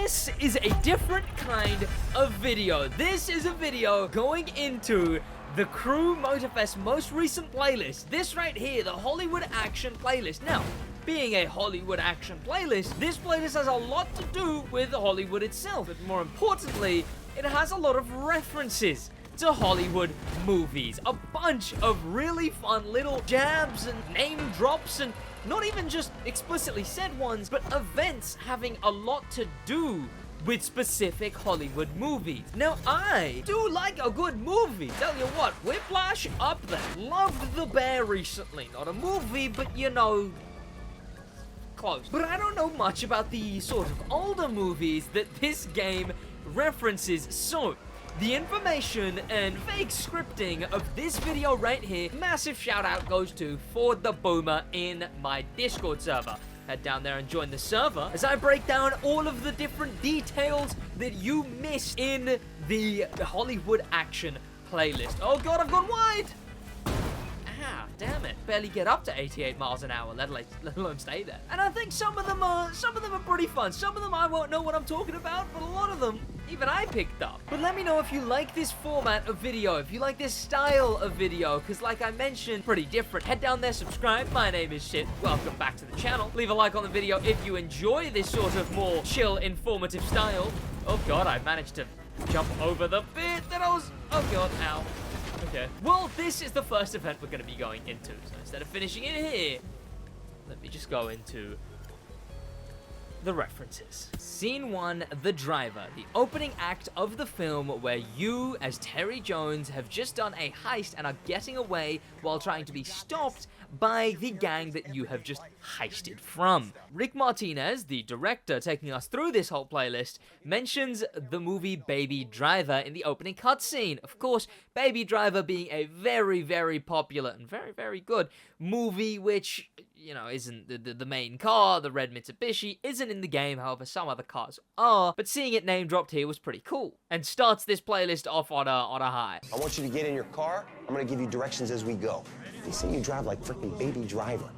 this is a different kind of video. This is a video going into the Crew Motorfest most recent playlist. This right here, the Hollywood Action playlist. Now, being a Hollywood Action playlist, this playlist has a lot to do with Hollywood itself, but more importantly, it has a lot of references to Hollywood movies. A bunch of really fun little jabs and name drops, and not even just explicitly said ones, but events having a lot to do with specific Hollywood movies. Now, I do like a good movie. Tell you what, Whiplash, up there. Loved The Bear recently. Not a movie, but you know, close. But I don't know much about the sort of older movies that this game references, so the information and fake scripting of this video right here, massive shout out goes to Ford the Boomer in my Discord server. Head down there and join the server as I break down all of the different details that you missed in the Hollywood Action playlist. Oh god, I've gone wide! Ah, damn it. Barely get up to 88 miles an hour, let alone stay there. And I think some of them are pretty fun. Some of them I won't know what I'm talking about, but a lot of them, even I picked up. But let me know if you like this format of video, if you like this style of video, because like I mentioned, pretty different. Head down there, subscribe. My name is Sid. Welcome back to the channel. Leave a like on the video if you enjoy this sort of more chill, informative style. Oh god, I managed to jump over the bit that I was... Oh god, ow. Okay. Well, this is the first event we're going to be going into. So instead of finishing it here, let me just go into the references. Scene 1, The Driver, the opening act of the film where you, as Terry Jones, have just done a heist and are getting away while trying to be stopped by the gang that you have just heisted from. Rick Martinez, the director taking us through this whole playlist, mentions the movie Baby Driver in the opening cutscene. Of course, Baby Driver being a very, very popular and very, very good movie, which, you know, isn't the main car. The red Mitsubishi isn't in the game, however some other cars are, but seeing it name dropped here was pretty cool, and starts this playlist off on a high. I want you to get in your car. I'm gonna give you directions as we go. They say you drive like freaking Baby Driver.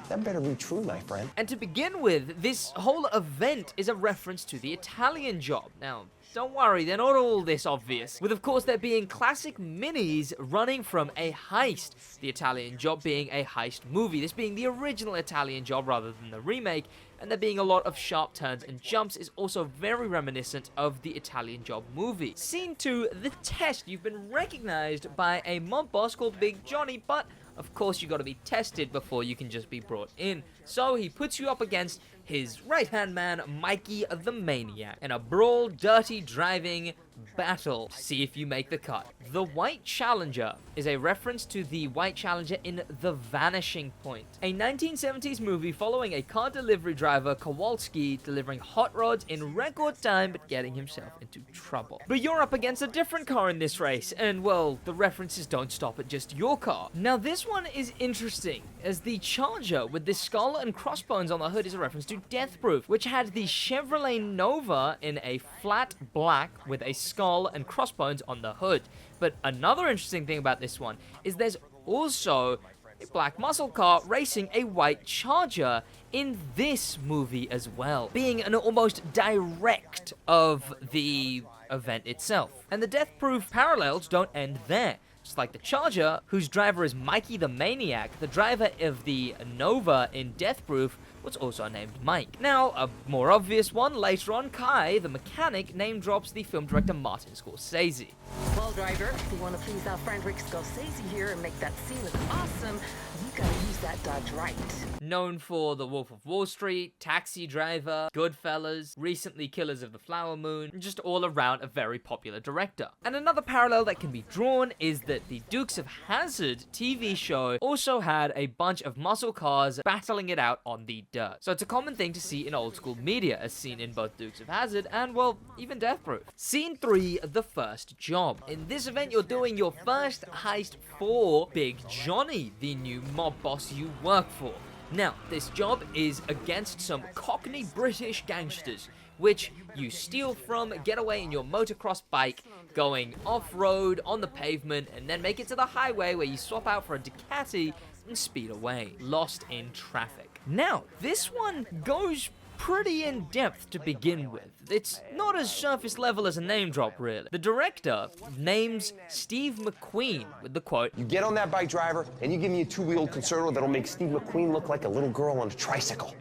That better be true, my friend. And to begin with, this whole event is a reference to the Italian Job. Now, don't worry, they're not all this obvious, with of course there being classic minis running from a heist, the Italian Job being a heist movie, this being the original Italian Job rather than the remake, and there being a lot of sharp turns and jumps is also very reminiscent of the Italian Job movie. Scene 2, The Test. You've been recognized by a mob boss called Big Johnny, but of course you gotta be tested before you can just be brought in. So he puts you up against his right-hand man, Mikey the Maniac, in a brawl, dirty driving battle to see if you make the cut. The White Challenger is a reference to the White Challenger in The Vanishing Point, a 1970s movie following a car delivery driver, Kowalski, delivering hot rods in record time but getting himself into trouble. But you're up against a different car in this race, and well, the references don't stop at just your car. Now this one is interesting, as the Charger with the skull and crossbones on the hood is a reference to Death Proof, which had the Chevrolet Nova in a flat black with a skull and crossbones on the hood. But another interesting thing about this one is there's also a black muscle car racing a white Charger in this movie as well, being an almost direct of the event itself. And the Death Proof parallels don't end there. Just like the Charger, whose driver is Mikey the Maniac, the driver of the Nova in Death Proof was also named Mike. Now, a more obvious one, later on, Kai, the mechanic, name drops the film director Martin Scorsese. Well, driver, if you want to please our friend Rick Scorsese here and make that scene look awesome, you gotta use that Dodge right. Known for The Wolf of Wall Street, Taxi Driver, Goodfellas, recently Killers of the Flower Moon, just all around a very popular director. And another parallel that can be drawn is that the Dukes of Hazzard TV show also had a bunch of muscle cars battling it out on the dirt. So it's a common thing to see in old school media, as seen in both Dukes of Hazzard and, well, even Death Proof. Scene 3, The First Job. In this event, you're doing your first heist for Big Johnny, the new mob boss you work for. Now, this job is against some Cockney British gangsters, which you steal from, get away in your motocross bike, going off-road on the pavement, and then make it to the highway where you swap out for a Ducati and speed away, lost in traffic. Now, this one goes pretty in depth to begin with. it's not as surface level as a name drop, really. The director names Steve McQueen with the quote, You get on that bike, driver, and you give me a two-wheeled concerto that'll make Steve McQueen look like a little girl on a tricycle.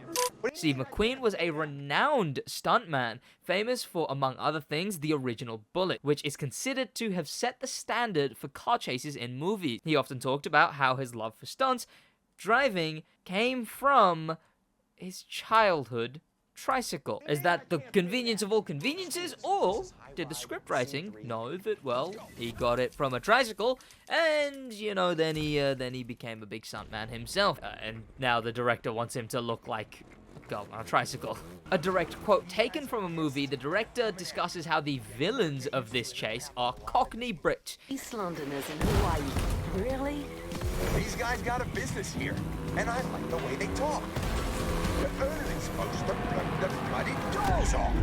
Steve McQueen was a renowned stuntman, famous for, among other things, the original Bullet, which is considered to have set the standard for car chases in movies. He often talked about how his love for stunts driving came from his childhood tricycle. Is that the convenience of all conveniences, or did the script writing know that, well, he got it from a tricycle, and, you know, then he became a big stuntman himself, and now the director wants him to look like go on a tricycle. A direct quote taken from a movie, the director discusses how the villains of this chase are Cockney Brits. East Londoners in Hawaii. Really? These guys got a business here, and I like the way they talk. You're only supposed to blow the bloody doors off.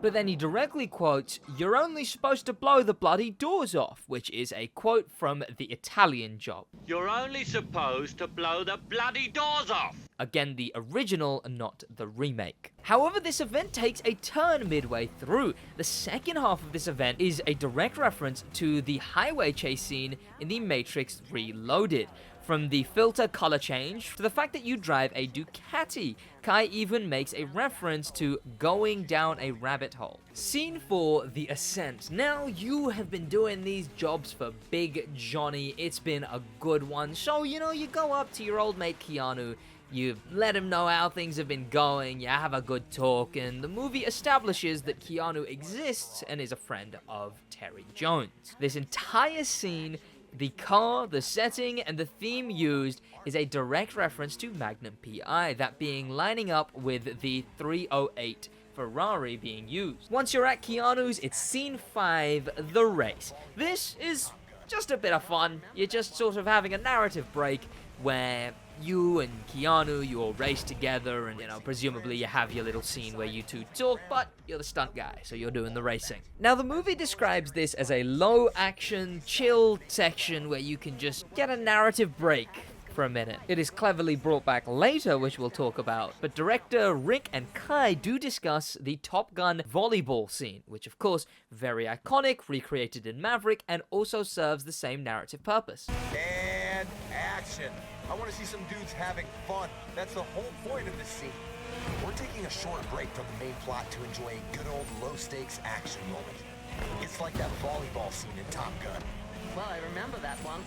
But then he directly quotes, "You're only supposed to blow the bloody doors off," which is a quote from The Italian Job. You're only supposed to blow the bloody doors off. Again, the original, not the remake. However, this event takes a turn midway through. The second half of this event is a direct reference to the highway chase scene in The Matrix Reloaded. From the filter color change to the fact that you drive a Ducati, Kai even makes a reference to going down a rabbit hole. Scene 4, The Ascent. Now, you have been doing these jobs for Big Johnny. It's been a good one. So, you know, you go up to your old mate Keanu, you let him know how things have been going, you have a good talk, and the movie establishes that Keanu exists and is a friend of Terry Jones. This entire scene, the car, the setting, and the theme used is a direct reference to Magnum P.I., that being lining up with the 308 Ferrari being used. Once you're at Keanu's, it's scene 5, The Race. This is just a bit of fun. You're just sort of having a narrative break where you and Keanu, you all race together, and, you know, presumably you have your little scene where you two talk, but you're the stunt guy, so you're doing the racing. Now, the movie describes this as a low-action, chill section where you can just get a narrative break for a minute. It is cleverly brought back later, which we'll talk about, but director Rick and Kai do discuss the Top Gun volleyball scene, which, of course, very iconic, recreated in Maverick, and also serves the same narrative purpose. And action. I want to see some dudes having fun. That's the whole point of this scene. We're taking a short break from the main plot to enjoy a good old low-stakes action moment. It's like that volleyball scene in Top Gun. Well, I remember that one.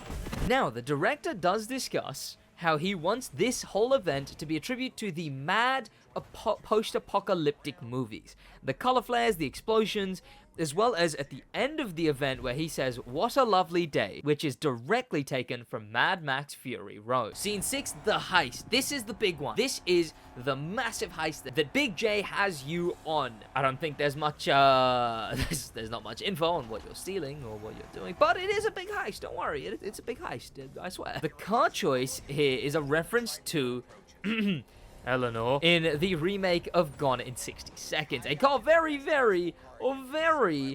Now, the director does discuss how he wants this whole event to be a tribute to the mad post-apocalyptic movies. The color flares, the explosions, as well as at the end of the event where he says, "What a lovely day," which is directly taken from Mad Max Fury Road. Scene 6, The Heist. This is the big one. This is the massive heist that Big J has you on. I don't think there's much, there's not much info on what you're stealing or what you're doing, but it is a big heist, don't worry, it's a big heist, I swear. The car choice here is a reference to Eleanor in the remake of Gone in 60 Seconds. A car very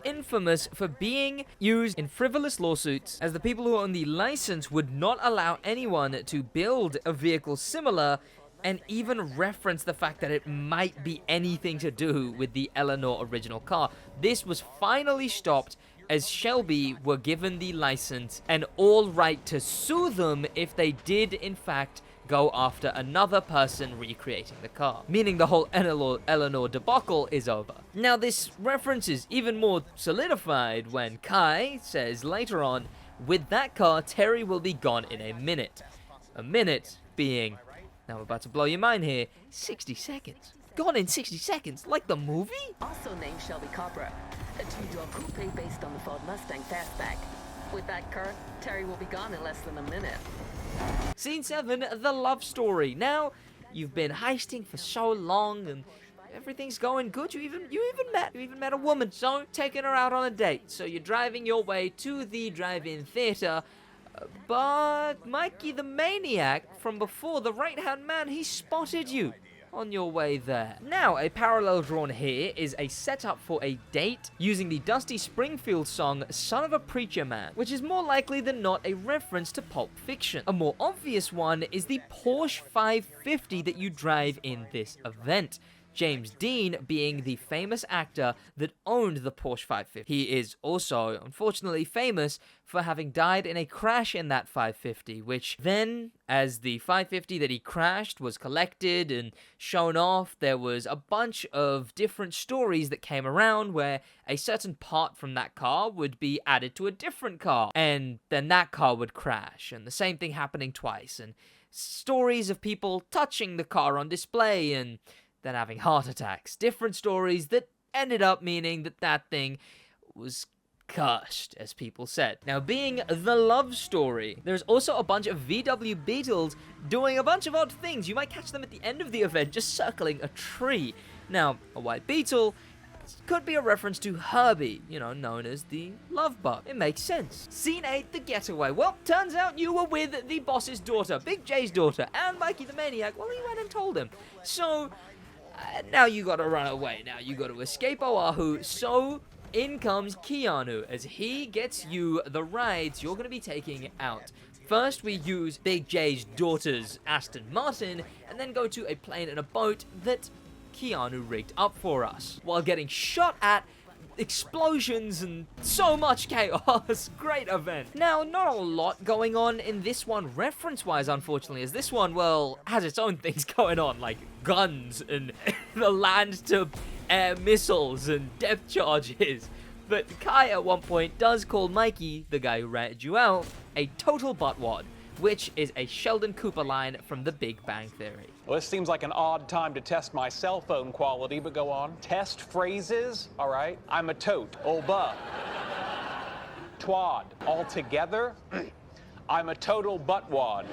infamous for being used in frivolous lawsuits, as the people who own the license would not allow anyone to build a vehicle similar, and even reference the fact that it might be anything to do with the Eleanor original car. This was finally stopped as Shelby were given the license and all right to sue them if they did in fact go after another person recreating the car, meaning the whole Eleanor debacle is over. Now, this reference is even more solidified when Kai says later on, "With that car, Terry will be gone in a minute." A minute being, now I'm about to blow your mind here, 60 seconds. Gone in 60 seconds, like the movie? Also named Shelby Cobra, a two-door coupe based on the Ford Mustang Fastback. With that car, Terry will be gone in less than a minute. Scene 7, The Love Story. Now, you've been heisting for so long and everything's going good. You even met a woman, so taking her out on a date. So you're driving your way to the drive-in theater, but Mikey the Maniac from before, the right-hand man, he spotted you on your way there. Now, a parallel drawn here is a setup for a date using the Dusty Springfield song Son of a Preacher Man, which is more likely than not a reference to Pulp Fiction. A more obvious one is the Porsche 550 that you drive in this event. James Dean being the famous actor that owned the Porsche 550. He is also, unfortunately, famous for having died in a crash in that 550, which then, as the 550 that he crashed was collected and shown off, there was a bunch of different stories that came around where a certain part from that car would be added to a different car, and then that car would crash, and the same thing happening twice, and stories of people touching the car on display and then having heart attacks. Different stories that ended up meaning that that thing was cursed, as people said. Now, being the love story, there's also a bunch of VW Beetles doing a bunch of odd things. You might catch them at the end of the event just circling a tree. Now, a white beetle could be a reference to Herbie, you know, known as the love bug. It makes sense. Scene 8, the getaway. Well, turns out you were with the boss's daughter, Big J's daughter, and Mikey the Maniac. Well, he went and told him. So, now you gotta run away. Now you gotta escape Oahu. So, in comes Keanu. As he gets you the rides you're gonna be taking out. First, we use Big J's daughter's Aston Martin, and then go to a plane and a boat that Keanu rigged up for us, while getting shot at, explosions, and so much chaos. Great event. Now, not a lot going on in this one reference-wise, unfortunately, as this one, well, has its own things going on, like guns and the land-to-air missiles and depth charges. But Kai at one point does call Mikey, the guy who ratted you out, a total buttwad, which is a Sheldon Cooper line from The Big Bang Theory. Well, this seems like an odd time to test my cell phone quality, but go on. Test phrases, all right? I'm a tote, oba. Twad, all together, I'm a total buttwad.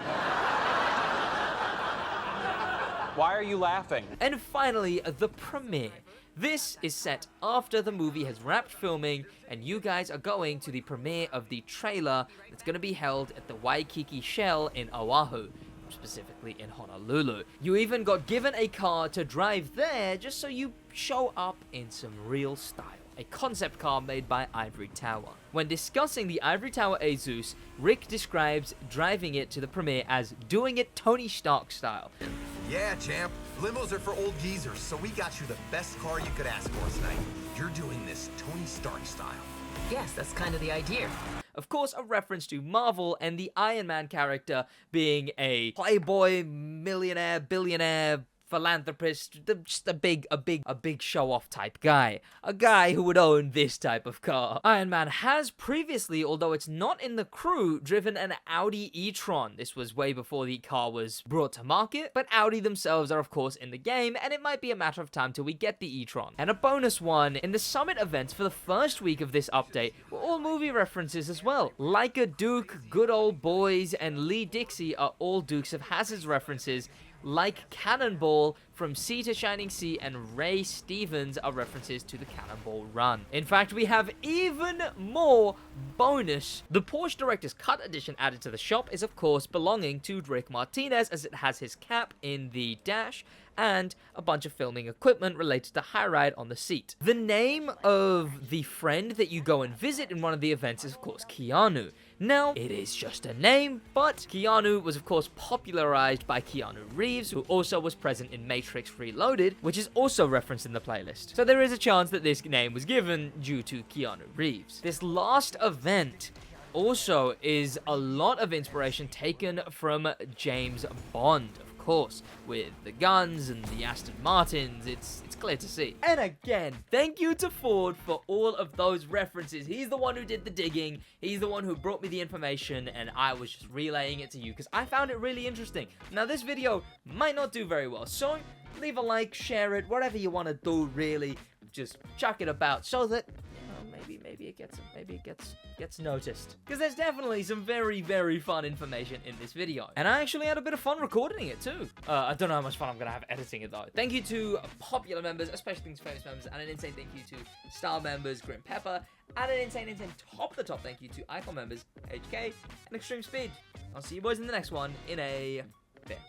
Why are you laughing? And finally, the premiere. This is set after the movie has wrapped filming, and you guys are going to the premiere of the trailer that's going to be held at the Waikiki Shell in Oahu, specifically in Honolulu. You even got given a car to drive there just so you show up in some real style. A concept car made by Ivory Tower. When discussing the Ivory Tower Asus, Rick describes driving it to the premiere as doing it Tony Stark style. Yeah, champ. Limos are for old geezers, so we got you the best car you could ask for tonight. You're doing this Tony Stark style. Yes, that's kind of the idea. Of course, a reference to Marvel and the Iron Man character being a playboy, millionaire, billionaire, philanthropist, just a big show-off type guy. A guy who would own this type of car. Iron Man has previously, although it's not in the crew, driven an Audi e-tron. This was way before the car was brought to market, but Audi themselves are of course in the game, and it might be a matter of time till we get the e-tron. And a bonus one, in the Summit events for the first week of this update were all movie references as well. Like a Duke, Good Old Boys, and Lee Dixie are all Dukes of Hazzard references, like Cannonball from Sea to Shining Sea and Ray Stevens are references to the Cannonball Run. In fact, we have even more bonus. The Porsche Director's Cut edition added to the shop is of course belonging to Rick Martinez, as it has his cap in the dash and a bunch of filming equipment related to High Ride on the seat. The name of the friend that you go and visit in one of the events is of course Keanu. Now, it is just a name, but Keanu was of course popularized by Keanu Reeves, who also was present in Matrix Reloaded, which is also referenced in the playlist. So there is a chance that this name was given due to Keanu Reeves. This last event also is a lot of inspiration taken from James Bond, of course, with the guns and the Aston Martins. It's clear to see. And again, thank you to Ford for all of those references. He's the one who did the digging, he's the one who brought me the information, and I was just relaying it to you because I found it really interesting. Now, this video might not do very well, so leave a like, share it, whatever you want to do, really. Just chuck it about so that, you know, maybe it gets noticed. Because there's definitely some very, very fun information in this video. And I actually had a bit of fun recording it too. I don't know how much fun I'm gonna have editing it though. Thank you to popular members, especially things famous members, and an insane thank you to star members Grim Pepper, and an insane top the top thank you to icon members HK and Extreme Speed. I'll see you boys in the next one in a